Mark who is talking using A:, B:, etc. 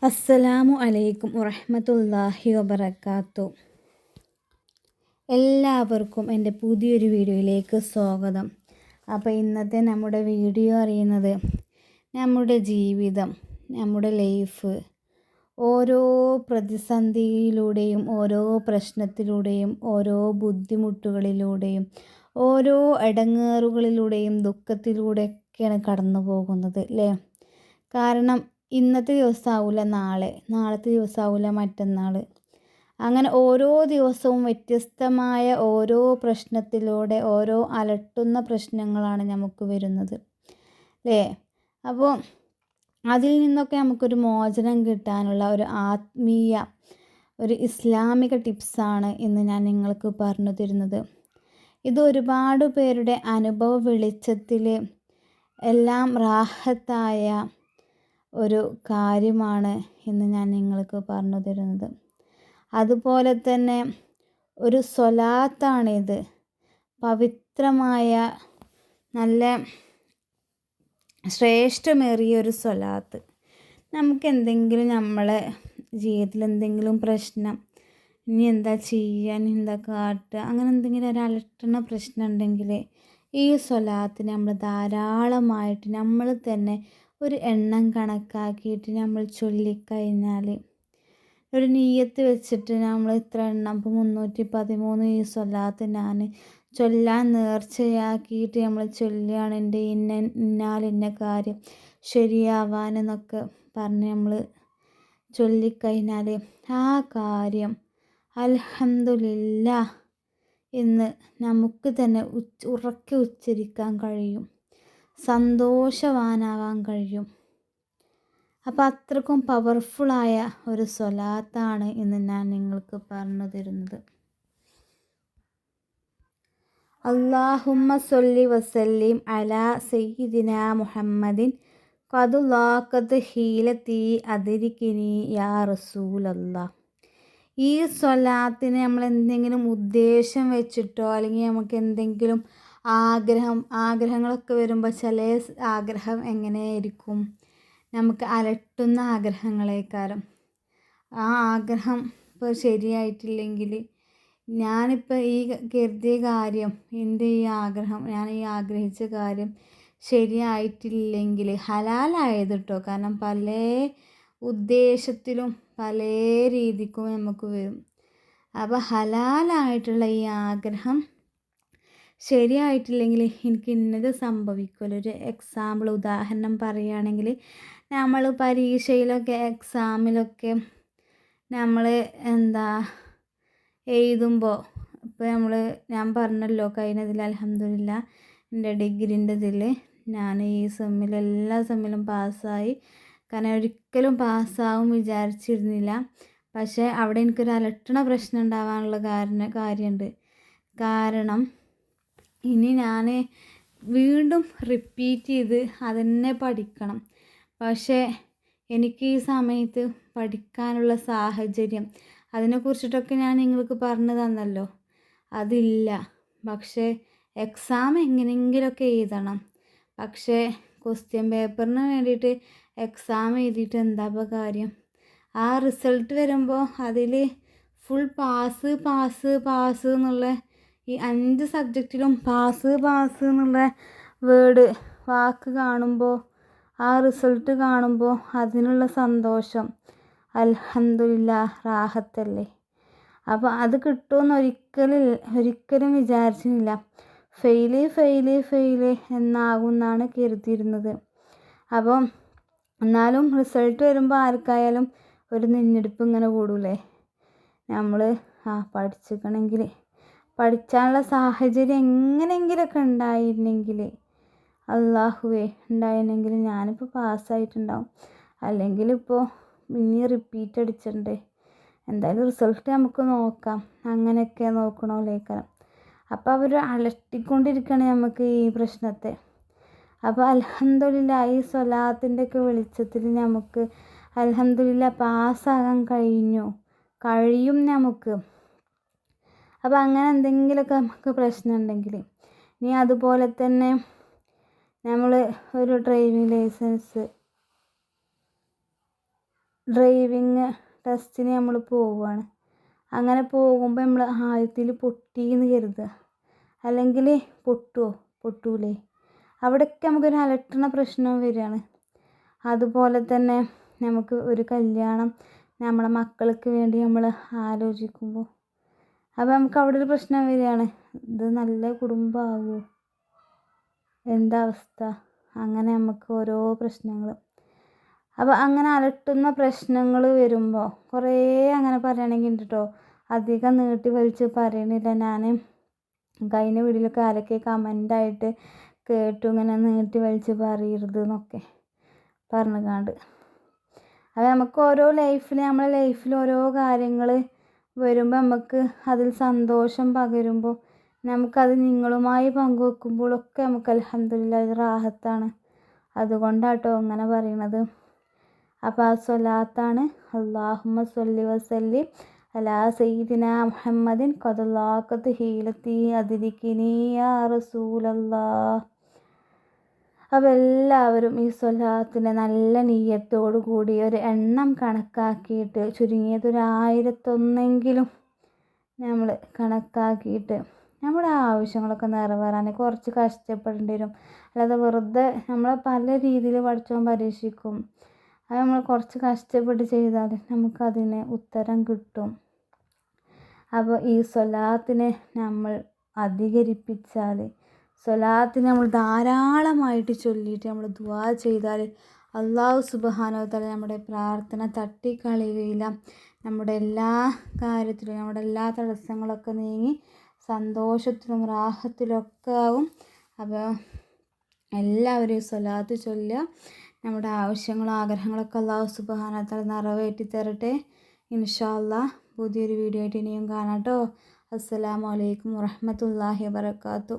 A: അസ്സലാമു അലൈക്കും വറഹ്മത്തുള്ളാഹി വബറകാതുഹു. എല്ലാവർക്കും എൻ്റെ പുതിയൊരു വീഡിയോയിലേക്ക് സ്വാഗതം. അപ്പോൾ ഇന്നത്തെ നമ്മുടെ വീഡിയോ അറിയുന്നത് നമ്മുടെ ജീവിതം, നമ്മുടെ ലൈഫ് ഓരോ പ്രതിസന്ധിയിലൂടെയും ഓരോ പ്രശ്നത്തിലൂടെയും ഓരോ ബുദ്ധിമുട്ടുകളിലൂടെയും ഓരോ ഇടങ്ങേറുകളിലൂടെയും ദുഃഖത്തിലൂടെയൊക്കെയാണ് കടന്നു പോകുന്നത് അല്ലേ. കാരണം ഇന്നത്തെ ദിവസമാവില്ല നാളത്തെ ദിവസമാവില്ല മറ്റന്നാൾ. അങ്ങനെ ഓരോ ദിവസവും വ്യത്യസ്തമായ ഓരോ പ്രശ്നത്തിലൂടെ ഓരോ അലട്ടുന്ന പ്രശ്നങ്ങളാണ് നമുക്ക് വരുന്നത് അല്ലേ. അപ്പോൾ അതിൽ നിന്നൊക്കെ നമുക്കൊരു മോചനം കിട്ടാനുള്ള ഒരു ആത്മീയ ഒരു ഇസ്ലാമിക ടിപ്സാണ് ഇന്ന് ഞാൻ നിങ്ങൾക്ക് പറഞ്ഞു തരുന്നത്. ഇത് ഒരുപാട് പേരുടെ അനുഭവ വെളിച്ചത്തിൽ എല്ലാം റാഹത്തായ ഒരു കാര്യമാണ് ഇന്ന് ഞാൻ നിങ്ങൾക്ക് പറഞ്ഞു തരുന്നത്. അതുപോലെ തന്നെ ഒരു സ്വലാത്താണിത്, പവിത്രമായ നല്ല ശ്രേഷ്ഠമേറിയ ഒരു സ്വലാത്ത്. നമുക്ക് എന്തെങ്കിലും നമ്മളെ ജീവിതത്തിൽ എന്തെങ്കിലും പ്രശ്നം, ഇനി എന്താ ചെയ്യുക, ഇനി എന്താ കാട്ടുക, അങ്ങനെ എന്തെങ്കിലും ഒരു അലട്ടുന്ന പ്രശ്നം ഉണ്ടെങ്കിൽ ഈ സ്വലാത്തിന് നമ്മൾ ധാരാളമായിട്ട് നമ്മൾ തന്നെ ഒരു എണ്ണം കണക്കാക്കിയിട്ട് നമ്മൾ ചൊല്ലിക്കഴിഞ്ഞാൽ, ഒരു നീയത്ത് വെച്ചിട്ട് നമ്മൾ ഇത്ര എണ്ണം, ഇപ്പോൾ 313 ഈ സ്വലാത്ത് ഞാൻ ചൊല്ലാൻ നേർച്ചയാക്കിയിട്ട് നമ്മൾ ചൊല്ലുകയാണ്, എൻ്റെ ഇന്ന കാര്യം ശരിയാവാനെന്നൊക്കെ പറഞ്ഞ് നമ്മൾ ചൊല്ലിക്കഴിഞ്ഞാൽ ആ കാര്യം അൽഹംദുലില്ലാ എന്ന് നമുക്ക് തന്നെ ഉറക്കെ ഉച്ചരിക്കാൻ കഴിയും, സന്തോഷവാനാവാൻ കഴിയും. അപ്പോൾ അത്രക്കും പവർഫുള്ളായ ഒരു സ്വലാത്താണ് ഇന്ന് ഞാൻ നിങ്ങൾക്ക് പറഞ്ഞു തരുന്നത്. അല്ലാഹുമ്മ സ്വല്ലി വസല്ലിം അലാ സയ്യിദിനാ മുഹമ്മദിൻ ഖദ് ലാഖത് ഹീലത്തി അദ്രികിനി യാ റസൂലല്ലാഹ്. ഈ സ്വലാത്തിന് നമ്മൾ എന്തെങ്കിലും ഉദ്ദേശം വെച്ചിട്ടോ അല്ലെങ്കിൽ നമുക്ക് എന്തെങ്കിലും ആഗ്രഹങ്ങളൊക്കെ വരുമ്പോൾ ചില ആഗ്രഹം എങ്ങനെയായിരിക്കും, നമുക്ക് അലട്ടുന്ന ആഗ്രഹങ്ങളേക്കാരം. ആ ആഗ്രഹം ഇപ്പോൾ ശരിയായിട്ടില്ലെങ്കിൽ, ഞാനിപ്പോൾ ഈ കരുതിയ കാര്യം, എൻ്റെ ഈ ആഗ്രഹം, ഞാൻ ഈ ആഗ്രഹിച്ച കാര്യം ശരിയായിട്ടില്ലെങ്കിൽ, ഹലാലായത് കേട്ടോ, കാരണം പല ഉദ്ദേശത്തിലും പല രീതിക്കും നമുക്ക് വരും. അപ്പോൾ ഹലാലായിട്ടുള്ള ഈ ആഗ്രഹം ശരിയായിട്ടില്ലെങ്കിൽ എനിക്ക് ഇന്നത് സംഭവിക്കുമല്ലോ. ഒരു എക്സാമ്പിൾ, ഉദാഹരണം പറയുകയാണെങ്കിൽ, നമ്മൾ പരീക്ഷയിലൊക്കെ എക്സാമിലൊക്കെ നമ്മൾ എഴുതുമ്പോൾ, ഇപ്പോൾ ഞാൻ പറഞ്ഞല്ലോ കഴിഞ്ഞതിൽ അൽഹംദുലില്ലാ എൻ്റെ ഡിഗ്രീൻ്റെ ഇതിൽ ഞാൻ ഈ എല്ലാ സെമ്മിലും പാസ്സായി. കാരണം ഒരിക്കലും പാസ്സാവും വിചാരിച്ചിരുന്നില്ല. പക്ഷേ അവിടെ എനിക്കൊരു അലട്ടണ പ്രശ്നം ഉണ്ടാവാനുള്ള കാര്യമുണ്ട്. കാരണം ഇനി ഞാൻ വീണ്ടും റിപ്പീറ്റ് ചെയ്ത് അതന്നെ പഠിക്കണം. പക്ഷേ എനിക്ക് ഈ സമയത്ത് പഠിക്കാനുള്ള സാഹചര്യം, അതിനെക്കുറിച്ചിട്ടൊക്കെ ഞാൻ നിങ്ങൾക്ക് പറഞ്ഞു തന്നല്ലോ, അതില്ല. പക്ഷേ എക്സാം എങ്ങനെയെങ്കിലുമൊക്കെ എഴുതണം. പക്ഷേ ക്വസ്റ്റ്യൻ പേപ്പറിന് വേണ്ടിയിട്ട് എക്സാം എഴുതിയിട്ട് എന്താ കാര്യം? ആ റിസൾട്ട് വരുമ്പോൾ അതിൽ ഫുൾ പാസ് എന്നുള്ള ഈ 5 സബ്ജക്റ്റിലും പാസ് എന്നുള്ള വാക്ക് കാണുമ്പോൾ, ആ റിസൾട്ട് കാണുമ്പോൾ അതിനുള്ള സന്തോഷം അൽഹംദുലില്ലാ റാഹത്തല്ലേ. അപ്പോൾ അത് കിട്ടുമെന്ന് ഒരിക്കലും വിചാരിച്ചില്ല. ഫെയില് എന്നാകുമെന്നാണ് കരുതിയിരുന്നത്. അപ്പം എന്നാലും റിസൾട്ട് വരുമ്പോൾ ആർക്കായാലും ഒരു നെഞ്ഞെടുപ്പ് ഇങ്ങനെ കൂടൂലേ. നമ്മൾ പഠിച്ചിരിക്കണമെങ്കിൽ, പഠിച്ചാനുള്ള സാഹചര്യം എങ്ങനെയെങ്കിലുമൊക്കെ ഉണ്ടായിരുന്നെങ്കിൽ, അല്ലാഹുവേ ഉണ്ടായിരുന്നെങ്കിൽ ഞാനിപ്പോൾ പാസ്സായിട്ടുണ്ടാവും. അല്ലെങ്കിൽ ഇപ്പോൾ ഇനി റിപ്പീറ്റ് അടിച്ചിട്ടുണ്ട്. എന്തായാലും റിസൾട്ട് നമുക്ക് നോക്കാം, അങ്ങനെയൊക്കെ നോക്കണമല്ലേക്കാരം. അപ്പോൾ അവർ അലട്ടിക്കൊണ്ടിരിക്കുകയാണ് നമുക്ക് ഈ പ്രശ്നത്തെ. അപ്പോൾ അൽഹംദുലില്ലാ ഈ സ്വലാത്തിൻ്റെ ഒക്കെ വെളിച്ചത്തിൽ നമുക്ക് അൽഹംദുലില്ലാ പാസ്സാകാൻ കഴിയും നമുക്ക്. അപ്പോൾ അങ്ങനെ എന്തെങ്കിലുമൊക്കെ നമുക്ക് പ്രശ്നം ഉണ്ടെങ്കിൽ, ഇനി അതുപോലെ തന്നെ നമ്മൾ ഒരു ഡ്രൈവിംഗ് ലൈസൻസ് ഡ്രൈവിങ് ടെസ്റ്റിന് നമ്മൾ പോവുകയാണ്. അങ്ങനെ പോകുമ്പോൾ നമ്മൾ ആഴത്തിൽ പൊട്ടിയെന്ന് കരുതുക, അല്ലെങ്കിൽ പൊട്ടൂലേ, അവിടെയൊക്കെ നമുക്കൊരു അലട്ടുന്ന പ്രശ്നം വരികയാണ്. അതുപോലെ തന്നെ നമുക്ക് ഒരു കല്യാണം നമ്മളെ മക്കൾക്ക് വേണ്ടി നമ്മൾ ആലോചിക്കുമ്പോൾ അപ്പോൾ നമുക്ക് അവിടെ ഒരു പ്രശ്നം വരികയാണ്. ഇത് നല്ല കുടുംബമാകുമോ, എന്താ അവസ്ഥ, അങ്ങനെ നമുക്ക് ഓരോ പ്രശ്നങ്ങൾ. അപ്പോൾ അങ്ങനെ അലട്ടുന്ന പ്രശ്നങ്ങൾ വരുമ്പോൾ കുറേ അങ്ങനെ പറയുകയാണെങ്കിൽ ഉണ്ട് കേട്ടോ. അധികം നീട്ടി വലിച്ച് പറയണില്ല. ഞാൻ കഴിഞ്ഞ വീഡിയോയിലൊക്കെ ആരൊക്കെ കമൻ്റായിട്ട് കേട്ടു ഇങ്ങനെ നീട്ടി വലിച്ച് പറയരുത് എന്നൊക്കെ പറഞ്ഞുകൊണ്ട്. അത് നമുക്ക് ഓരോ നമ്മളെ ലൈഫിൽ ഓരോ കാര്യങ്ങൾ വരുമ്പോൾ നമുക്ക് അതിൽ സന്തോഷം പകരുമ്പോൾ നമുക്കത് നിങ്ങളുമായി പങ്കുവെക്കുമ്പോഴൊക്കെ നമുക്ക് അൽഹംദുലില്ലാഹ് റാഹത്താണ്. അതുകൊണ്ടാട്ടോ അങ്ങനെ പറയണത്. അപ്പോൾ ആ സ്വലാത്താണ് അല്ലാഹുമ്മ സ്വല്ലി വസല്ലിം അലാ സയ്യിദിന മുഹമ്മദിൻ ഖദലാഖത്ത് ഹീലത്തി അദ്രികിനി യാ റസൂലല്ലാഹ്. അപ്പോൾ എല്ലാവരും ഈ സ്വലാത്തിൻ്റെ നല്ല നിയ്യത്തോടു കൂടി ഒരു എണ്ണം കണക്കാക്കിയിട്ട്, ചുരുങ്ങിയത് ഒരു 1001 നമ്മൾ കണക്കാക്കിയിട്ട് നമ്മുടെ ആവശ്യങ്ങളൊക്കെ നിറവേറാൻ കുറച്ച് കഷ്ടപ്പെടേണ്ടി വരും. അല്ലാതെ വെറുതെ നമ്മളെ പല രീതിയിൽ പടച്ചോൻ പരീക്ഷിക്കും. അത് നമ്മൾ കുറച്ച് കഷ്ടപ്പെട്ട് ചെയ്താൽ നമുക്കതിന് ഉത്തരം കിട്ടും. അപ്പോൾ ഈ സ്വലാത്തിനെ നമ്മൾ അധികരിപ്പിച്ചാൽ, സ്വലാത്തിനെ നമ്മൾ ധാരാളമായിട്ട് ചൊല്ലിയിട്ട് നമ്മൾ ദുആ ചെയ്താൽ അല്ലാഹു സുബ്ഹാനഹു വ തആല നമ്മുടെ പ്രാർത്ഥന തട്ടിക്കളയുകയില്ല. നമ്മുടെ എല്ലാ കാര്യത്തിലും നമ്മുടെ എല്ലാ തടസ്സങ്ങളൊക്കെ നീങ്ങി സന്തോഷത്തിലും റാഹത്തിലൊക്കെ ആവും. അപ്പോൾ എല്ലാവരും സ്വലാത്ത് ചൊല്ലുക. നമ്മുടെ ആവശ്യങ്ങളും ആഗ്രഹങ്ങളൊക്കെ അല്ലാഹു സുബ്ഹാനഹു വ തആല നിറവേറ്റി തരട്ടെ ഇൻഷാ അല്ലാഹ്. പുതിയൊരു വീഡിയോ ആയിട്ട് ഇനിയും കാണാം കേട്ടോ. അസ്സലാമു അലൈക്കും വറഹ്മത്തുള്ളാഹി വബറകാതുഹു.